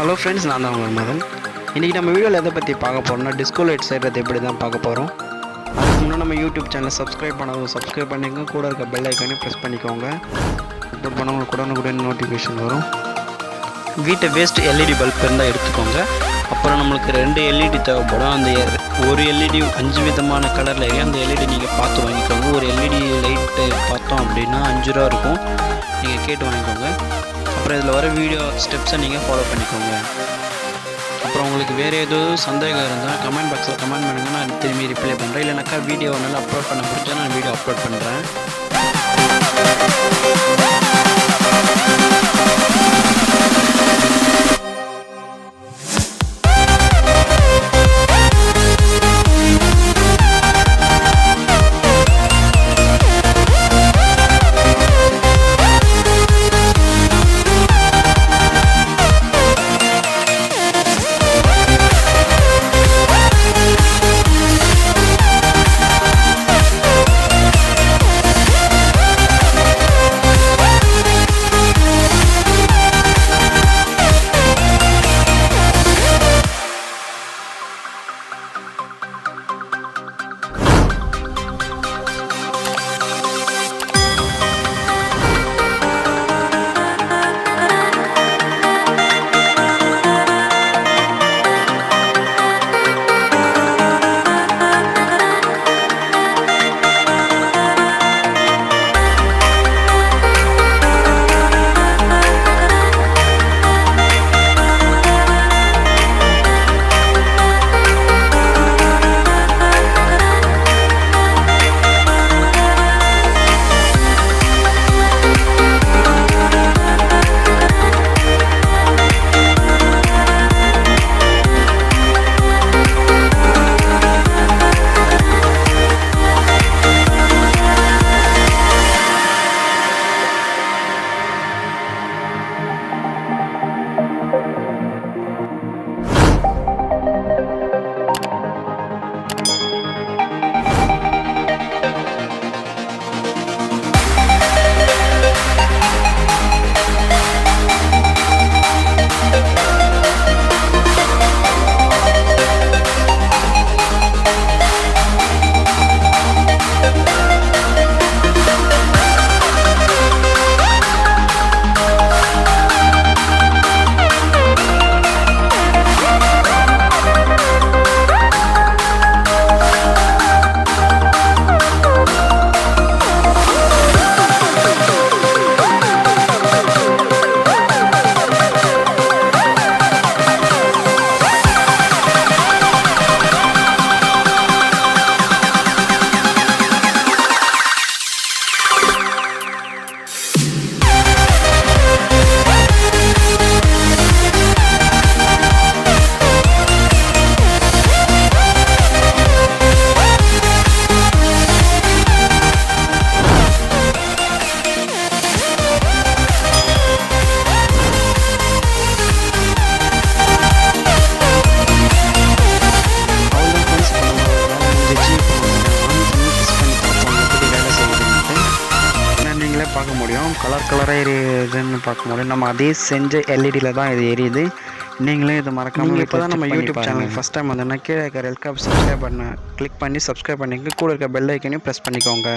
Hello friends, நான் தான் உங்கள் மதன். இன்றைக்கி நம்ம வீடியோவில் எதை பற்றி பார்க்க போகிறோம்னா டிஸ்கோ லைட் செய்கிறது எப்படி தான் பார்க்க போகிறோம். அதுக்கு முன்னாடி நம்ம யூடியூப் சேனலை சப்ஸ்கிரைப் பண்ணாதவங்க சப்ஸ்கிரைப் பண்ணிக்கோங்க. கூட இருக்க பெல் ஐக்கானே ப்ரெஸ் பண்ணிக்கோங்க. அப்லோட் பண்ணவங்களுக்கு கூட நோட்டிஃபிகேஷன் வரும். வீட்டை வேஸ்ட் எல்இடி பல்ப் இருந்தால் எடுத்துக்கோங்க. அப்புறம் நம்மளுக்கு 2 எல்இடி தேவைப்படும். அந்த ஒரு எல்இடி 5 விதமான கலரில் எரியும். அந்த எல்இடி நீங்கள் பார்த்து வாங்கிக்கோங்க. ஒரு எல்இடி லைட்டு பார்த்தோம் அப்படின்னா 5 ரூபா இருக்கும். நீங்கள் கேட்டு வாங்கிக்கோங்க. அப்புறம் இதில் வர வீடியோ ஸ்டெப்ஸை நீங்கள் ஃபாலோ பண்ணிக்கோங்க. அப்புறம் உங்களுக்கு வேறு எதுவும் சந்தேகம் இருந்தால் கமெண்ட் பாக்ஸில் கமெண்ட் பண்ணுங்கள். நான் திரும்பி ரிப்ளை பண்ணுறேன். இல்லைனாக்கா வீடியோ நல்லா அப்லோட் பண்ண பிடிச்சா நான் வீடியோ அப்லோட் பண்ணுறேன். பார்க்க முடியும் கலராக எரியுதுன்னு பார்க்க முடியும். நம்ம அதே செஞ்ச எல்இடியில் தான் இது எரியுது. நீங்களே இது மறக்காமல் இப்போ தான் நம்ம யூடியூப் சேனல் ஃபஸ்ட் டைம் வந்தோன்னா கீழே இருக்கிற ரெட் கப் சப்ஸ்கிரைப் பண்ண கிளிக் பண்ணி சப்ஸ்கிரைப் பண்ணிக்க. கூட இருக்க பெல் ஐக்கனையும் ப்ரெஸ் பண்ணிக்கோங்க.